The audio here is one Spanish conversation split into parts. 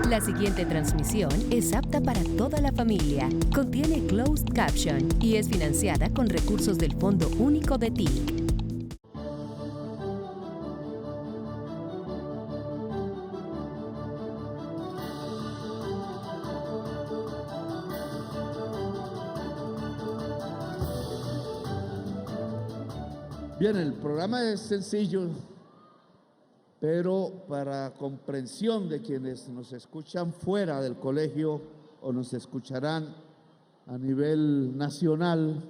La siguiente transmisión es apta para toda la familia. Contiene closed caption y es financiada con recursos del Fondo Único de TIC. Bien, el programa es sencillo, pero para comprensión de quienes nos escuchan fuera del colegio o nos escucharán a nivel nacional,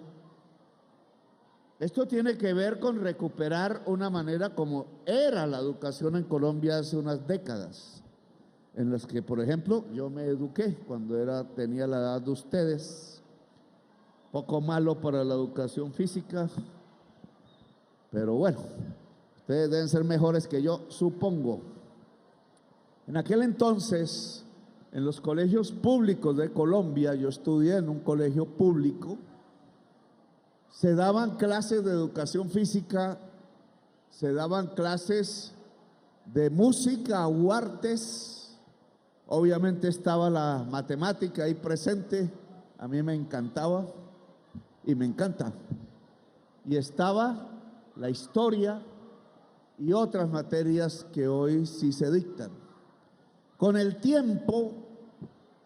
esto tiene que ver con recuperar una manera como era la educación en Colombia hace unas décadas, en las que, por ejemplo, yo me eduqué cuando tenía la edad de ustedes, poco malo para la educación física, pero bueno, ustedes deben ser mejores que yo, supongo. En aquel entonces, en los colegios públicos de Colombia, yo estudié en un colegio público, se daban clases de educación física, se daban clases de música o artes, obviamente estaba la matemática ahí presente, a mí me encantaba y me encanta, y estaba la historia y otras materias que hoy sí se dictan. Con el tiempo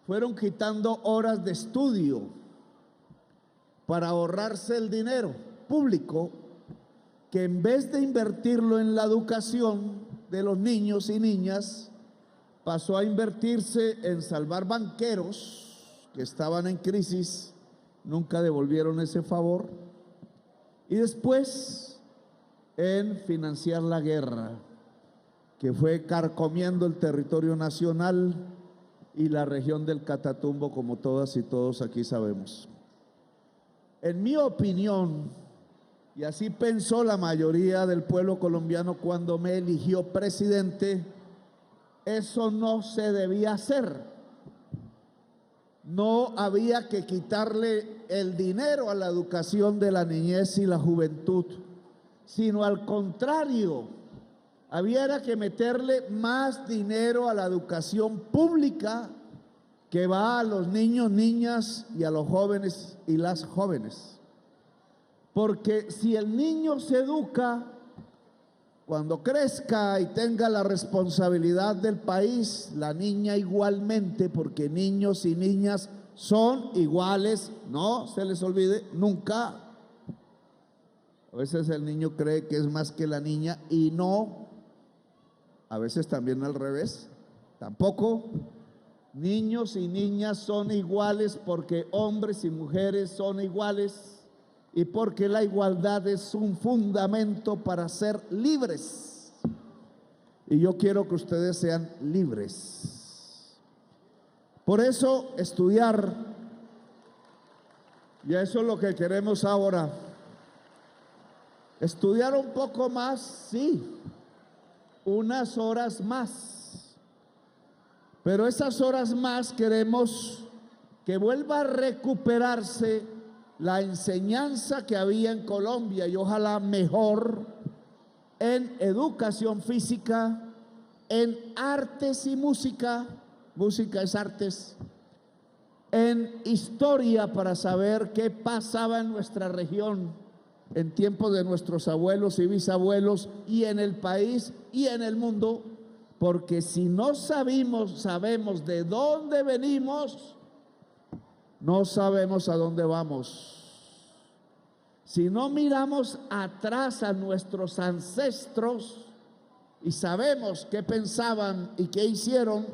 fueron quitando horas de estudio para ahorrarse el dinero público que en vez de invertirlo en la educación de los niños y niñas, pasó a invertirse en salvar banqueros que estaban en crisis, nunca devolvieron ese favor, y después en financiar la guerra, que fue carcomiendo el territorio nacional y la región del Catatumbo, como todas y todos aquí sabemos. En mi opinión, y así pensó la mayoría del pueblo colombiano cuando me eligió presidente, eso no se debía hacer. No había que quitarle el dinero a la educación de la niñez y la juventud, sino al contrario, había que meterle más dinero a la educación pública que va a los niños, niñas y a los jóvenes y las jóvenes. Porque si el niño se educa, cuando crezca y tenga la responsabilidad del país, la niña igualmente, porque niños y niñas son iguales, no se les olvide nunca. A veces el niño cree que es más que la niña y no, a veces también al revés, tampoco. Niños y niñas son iguales porque hombres y mujeres son iguales y porque la igualdad es un fundamento para ser libres. Y yo quiero que ustedes sean libres. Por eso estudiar, y eso es lo que queremos ahora. Estudiar un poco más, sí, unas horas más, pero esas horas más queremos que vuelva a recuperarse la enseñanza que había en Colombia y ojalá mejor en educación física, en artes y música, música es artes, en historia para saber qué pasaba en nuestra región en tiempos de nuestros abuelos y bisabuelos y en el país y en el mundo, porque si no sabemos de dónde venimos, no sabemos a dónde vamos. Si no miramos atrás a nuestros ancestros y sabemos qué pensaban y qué hicieron,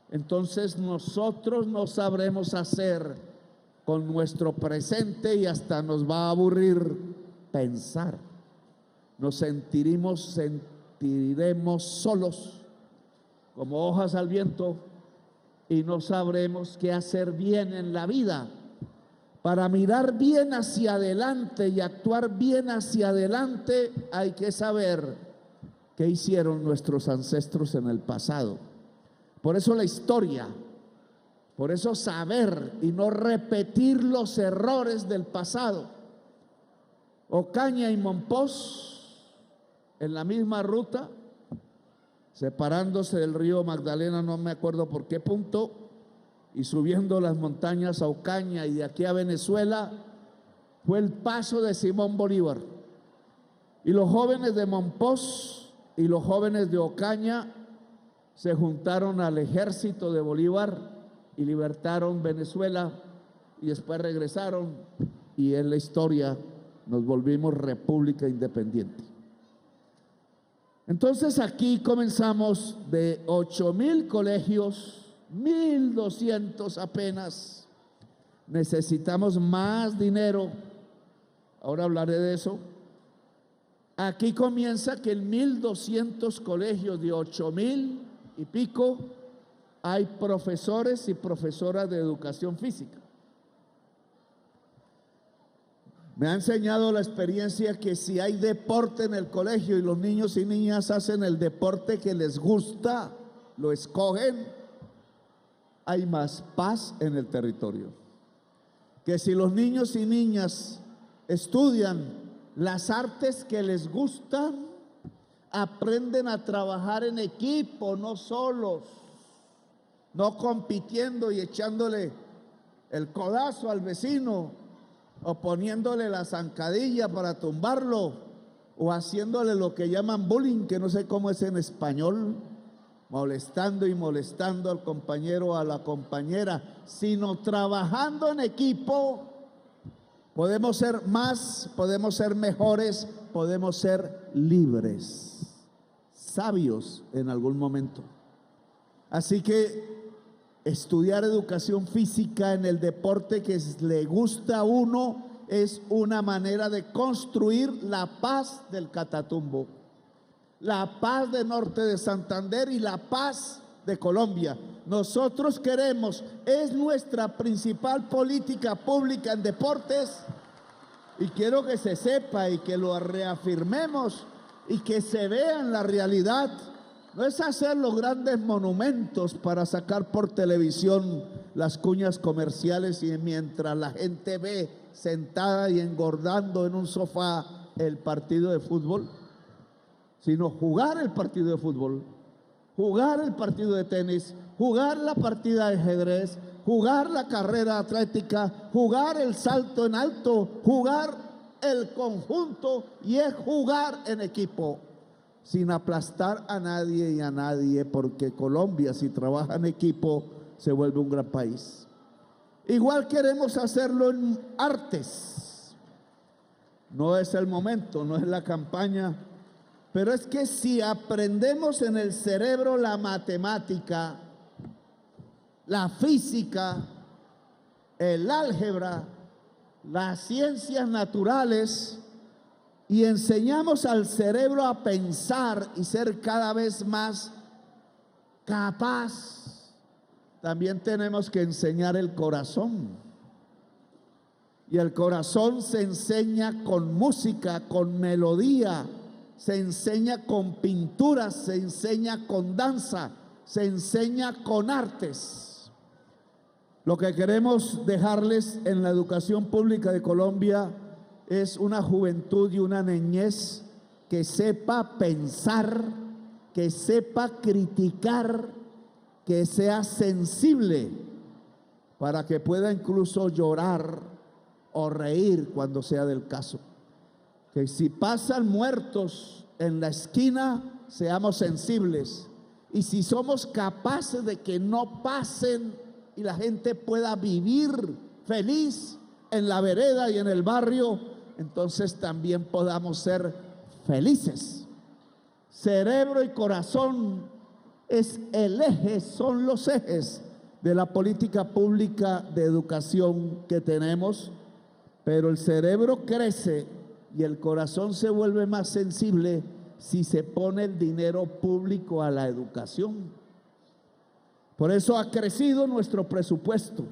entonces nosotros no sabremos hacer con nuestro presente y hasta nos va a aburrir pensar. Nos sentiremos solos como hojas al viento y no sabremos qué hacer bien en la vida. Para mirar bien hacia adelante y actuar bien hacia adelante hay que saber qué hicieron nuestros ancestros en el pasado. Por eso la historia. Por eso saber y no repetir los errores del pasado. Ocaña y Mompox, en la misma ruta, separándose del río Magdalena, no me acuerdo por qué punto, y subiendo las montañas a Ocaña y de aquí a Venezuela, fue el paso de Simón Bolívar. Y los jóvenes de Mompox y los jóvenes de Ocaña se juntaron al ejército de Bolívar y libertaron Venezuela, y después regresaron, y en la historia nos volvimos república independiente. Entonces aquí comenzamos de 8,000 colegios, 1,200 apenas. Necesitamos más dinero, ahora hablaré de eso. Aquí comienza que en 1,200 colegios de 8,000 y pico hay profesores y profesoras de educación física. Me ha enseñado la experiencia que si hay deporte en el colegio y los niños y niñas hacen el deporte que les gusta, lo escogen, hay más paz en el territorio. Que si los niños y niñas estudian las artes que les gustan, aprenden a trabajar en equipo, no solos, no compitiendo y echándole el codazo al vecino, o poniéndole la zancadilla para tumbarlo, o haciéndole lo que llaman bullying, que no sé cómo es en español, molestando y molestando al compañero o a la compañera, sino trabajando en equipo. Podemos ser más, podemos ser mejores, podemos ser libres, sabios en algún momento. Así que estudiar educación física en el deporte que le gusta a uno es una manera de construir la paz del Catatumbo, la paz del norte de Santander y la paz de Colombia. Nosotros queremos, es nuestra principal política pública en deportes, y quiero que se sepa y que lo reafirmemos y que se vea en la realidad. No es hacer los grandes monumentos para sacar por televisión las cuñas comerciales y mientras la gente ve sentada y engordando en un sofá el partido de fútbol, sino jugar el partido de fútbol, jugar el partido de tenis, jugar la partida de ajedrez, jugar la carrera atlética, jugar el salto en alto, jugar el conjunto, y es jugar en equipo, sin aplastar a nadie y a nadie, porque Colombia, si trabaja en equipo, se vuelve un gran país. Igual queremos hacerlo en artes. No es el momento, no es la campaña, pero es que si aprendemos en el cerebro la matemática, la física, el álgebra, las ciencias naturales, y enseñamos al cerebro a pensar y ser cada vez más capaz, también tenemos que enseñar el corazón. Y el corazón se enseña con música, con melodía, se enseña con pintura, se enseña con danza, se enseña con artes. Lo que queremos dejarles en la educación pública de Colombia es una juventud y una niñez que sepa pensar, que sepa criticar, que sea sensible, para que pueda incluso llorar o reír cuando sea del caso. Que si pasan muertos en la esquina, seamos sensibles, y si somos capaces de que no pasen y la gente pueda vivir feliz en la vereda y en el barrio, entonces también podamos ser felices. Cerebro y corazón es el eje, son los ejes de la política pública de educación que tenemos, pero el cerebro crece y el corazón se vuelve más sensible si se pone el dinero público a la educación. Por eso ha crecido nuestro presupuesto.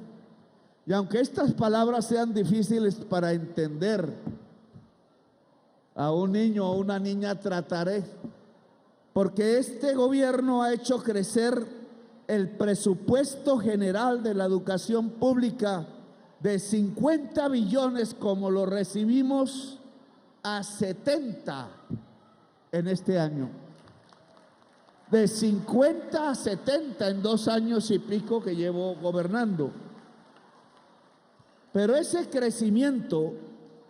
Y aunque estas palabras sean difíciles para entender, a un niño o una niña trataré, porque este gobierno ha hecho crecer el presupuesto general de la educación pública de 50 billones como lo recibimos a 70 en este año. de 50 a 70 en 2 años y pico que llevo gobernando. Pero ese crecimiento,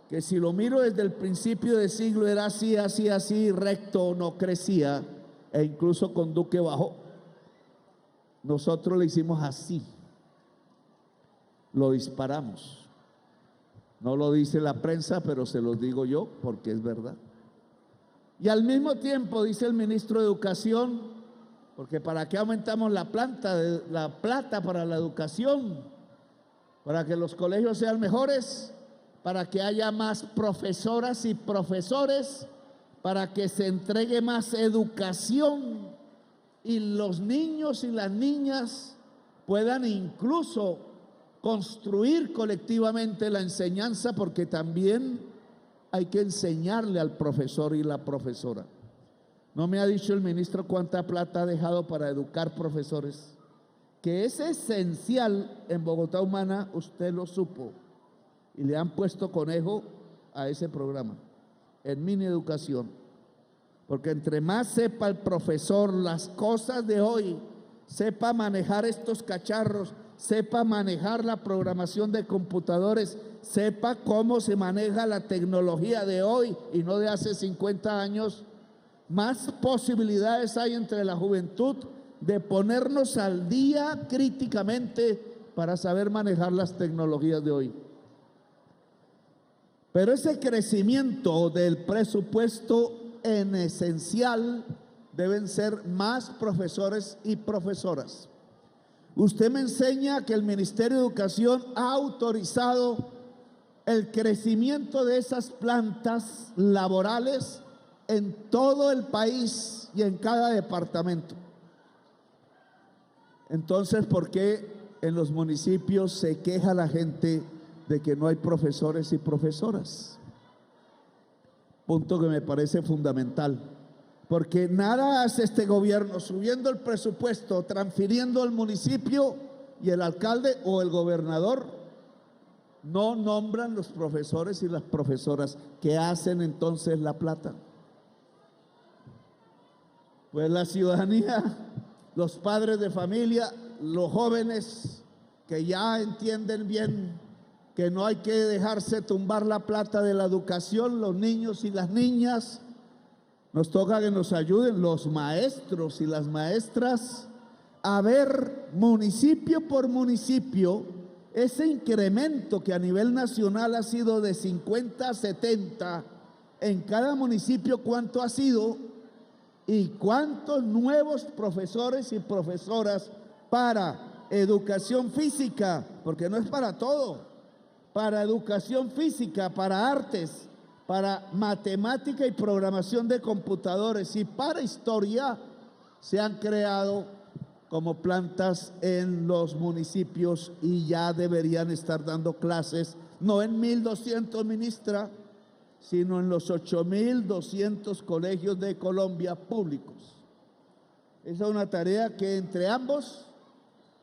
que si lo miro desde el principio del siglo era así, así, así, recto, no crecía, e incluso con Duque bajó. Nosotros le hicimos así, lo disparamos. No lo dice la prensa, pero se los digo yo porque es verdad. Y al mismo tiempo dice el ministro de Educación, porque ¿para qué aumentamos la plata para la educación? Para que los colegios sean mejores, para que haya más profesoras y profesores, para que se entregue más educación y los niños y las niñas puedan incluso construir colectivamente la enseñanza, porque también hay que enseñarle al profesor y la profesora. No me ha dicho el ministro cuánta plata ha dejado para educar profesores, que es esencial en Bogotá Humana, usted lo supo, y le han puesto conejo a ese programa, en Mini Educación, porque entre más sepa el profesor las cosas de hoy, sepa manejar estos cacharros, sepa manejar la programación de computadores, sepa cómo se maneja la tecnología de hoy y no de hace 50 años, más posibilidades hay entre la juventud de ponernos al día críticamente para saber manejar las tecnologías de hoy. Pero ese crecimiento del presupuesto en esencial deben ser más profesores y profesoras. Usted me enseña que el Ministerio de Educación ha autorizado el crecimiento de esas plantas laborales en todo el país y en cada departamento. Entonces, ¿por qué en los municipios se queja la gente de que no hay profesores y profesoras? Punto que me parece fundamental. Porque nada hace este gobierno subiendo el presupuesto, transfiriendo al municipio, y el alcalde o el gobernador no nombran los profesores y las profesoras. ¿Qué hacen entonces la plata? Pues la ciudadanía, los padres de familia, los jóvenes que ya entienden bien que no hay que dejarse tumbar la plata de la educación, los niños y las niñas. Nos toca que nos ayuden los maestros y las maestras a ver municipio por municipio ese incremento que a nivel nacional ha sido de 50 a 70 en cada municipio, cuánto ha sido y cuántos nuevos profesores y profesoras para educación física, porque no es para todo, para educación física, para artes, para matemática y programación de computadores y para historia, se han creado como plantas en los municipios y ya deberían estar dando clases, no en 1.200, ministra, sino en los 8.200 colegios de Colombia públicos. Esa es una tarea que entre ambos,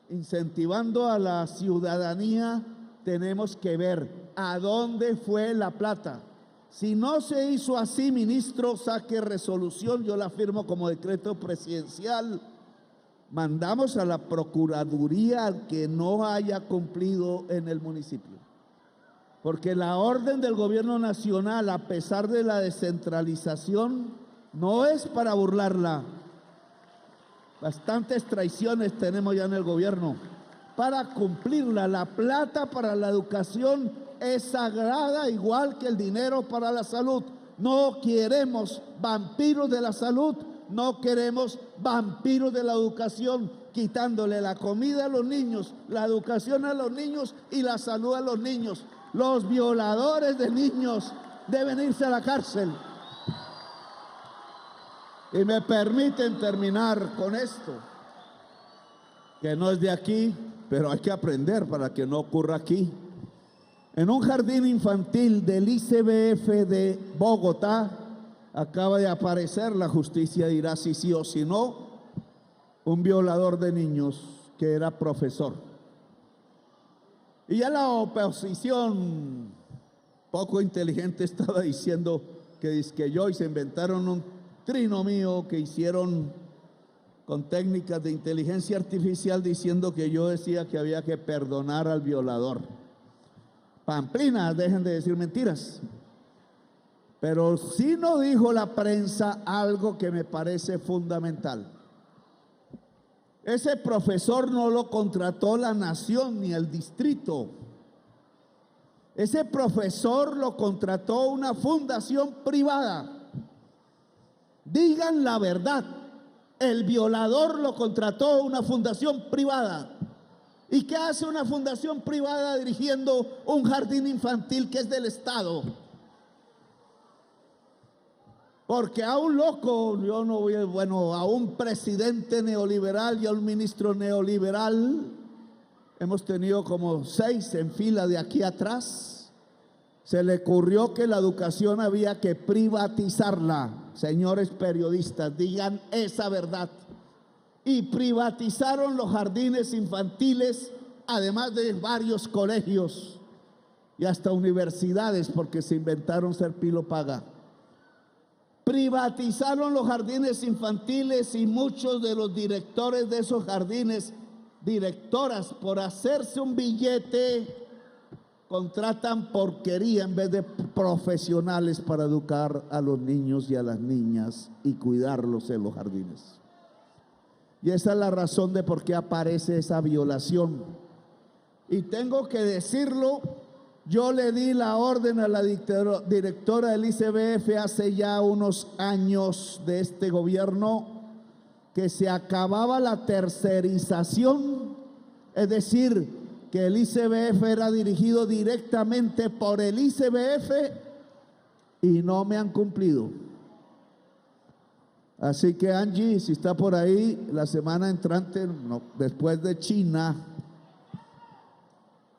incentivando a la ciudadanía, tenemos que ver a dónde fue la plata. Si no se hizo así, ministro, saque resolución, yo la firmo como decreto presidencial. Mandamos a la Procuraduría al que no haya cumplido en el municipio. Porque la orden del gobierno nacional, a pesar de la descentralización, no es para burlarla. Bastantes traiciones tenemos ya en el gobierno. Para cumplirla, la plata para la educación es sagrada, igual que el dinero para la salud. No queremos vampiros de la salud, no queremos vampiros de la educación, quitándole la comida a los niños, la educación a los niños y la salud a los niños. Los violadores de niños deben irse a la cárcel. Y me permiten terminar con esto, que no es de aquí, pero hay que aprender para que no ocurra aquí. En un jardín infantil del ICBF de Bogotá acaba de aparecer, la justicia dirá si sí o si no, un violador de niños que era profesor. Y ya la oposición poco inteligente estaba diciendo que dizque yo, y se inventaron un trino mío que hicieron con técnicas de inteligencia artificial diciendo que yo decía que había que perdonar al violador. Pamplinas, dejen de decir mentiras. Pero sí no dijo la prensa algo que me parece fundamental. Ese profesor no lo contrató la nación ni el distrito. Ese profesor lo contrató una fundación privada. Digan la verdad. El violador lo contrató una fundación privada. ¿Y qué hace una fundación privada dirigiendo un jardín infantil que es del Estado? Porque a un loco, yo no voy, bueno, a un presidente neoliberal y a un ministro neoliberal, hemos tenido como 6 en fila de aquí atrás, se le ocurrió que la educación había que privatizarla. Señores periodistas, digan esa verdad. Y privatizaron los jardines infantiles, además de varios colegios y hasta universidades, porque se inventaron ser pilo paga. Privatizaron los jardines infantiles y muchos de los directores de esos jardines, directoras, por hacerse un billete, contratan porquería en vez de profesionales para educar a los niños y a las niñas y cuidarlos en los jardines. Y esa es la razón de por qué aparece esa violación. Y tengo que decirlo, yo le di la orden a la directora del ICBF hace ya unos años de este gobierno que se acababa la tercerización, es decir, que el ICBF era dirigido directamente por el ICBF y no me han cumplido. Así que Angie, si está por ahí, la semana entrante, después de China,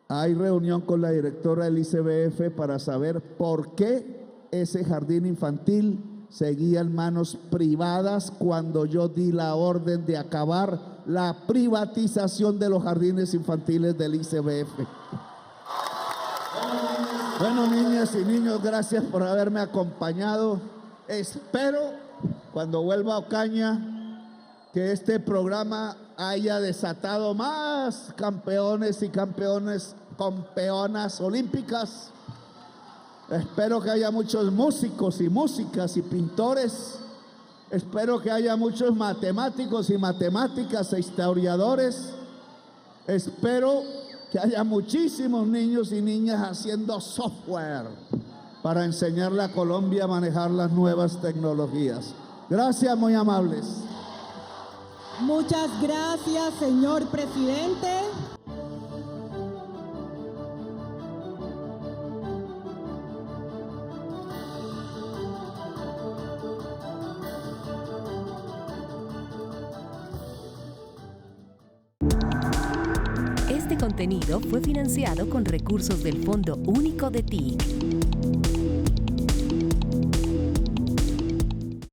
hay reunión con la directora del ICBF para saber por qué ese jardín infantil seguía en manos privadas cuando yo di la orden de acabar la privatización de los jardines infantiles del ICBF. Bueno, niñas y niños, gracias por haberme acompañado. Espero, cuando vuelva a Ocaña, que este programa haya desatado más campeones y campeonas olímpicas. Espero que haya muchos músicos y músicas y pintores. Espero que haya muchos matemáticos y matemáticas e historiadores. Espero que haya muchísimos niños y niñas haciendo software para enseñarle a Colombia a manejar las nuevas tecnologías. Gracias, muy amables. Muchas gracias, señor presidente. Este contenido fue financiado con recursos del Fondo Único de TIC.